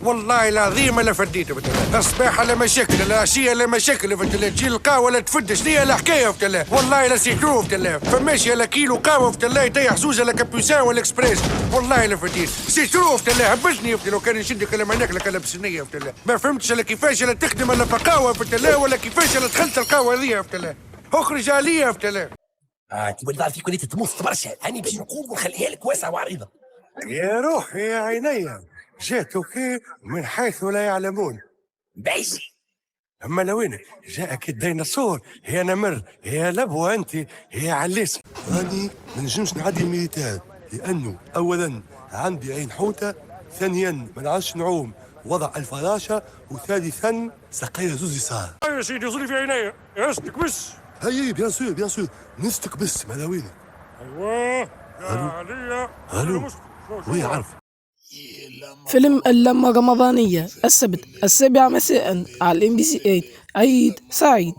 والله العظيم الا فديته فتلا، الصباح على مشاكل، العشيه على مشاكل فتلا، تجي القهوه لا تفدش ليا الحكايه فتلا، والله لا سيكرو فتلا، فماشي على كيلو قهوه فتلا يطيح زوز على كابوسان ولا اكسبريس، والله لا فديت، سيكرو فتلا هبشني فتلا، كان نشدك على مناكلك على بسنيه فتلا، ما فهمتش على كيفاش لا تخدم على قهوه فتلا، ولا كيفاش لا دخلت القهوه ذي فتلا، اخرج عليا فتلا. تولي في كلية تموس برشا، هاني باش نقوم ونخليها لك واسعة وعريضة. يا روحي يا عينيا، جاتك من حيث لا يعلمون. بايش؟ أما لوين جاءك الديناصور يا نمر يا لبوة أنت يا عليس. راني ما نجمش نعدي الميتان، لأنه أولا عندي عين حوتة، ثانيا ما نعرفش نعوم وضع الفراشة، وثالثا سقايا زوز يسار. يا سيدي وصلي في عينيا يا بس. هاي بيان سور بيان سور، نستك بس ملاوين. ايوه الو عليا الو وي عرف. فيلم اللمة رمضانية السبت 7 مساء على الMBC 8. عيد سعيد.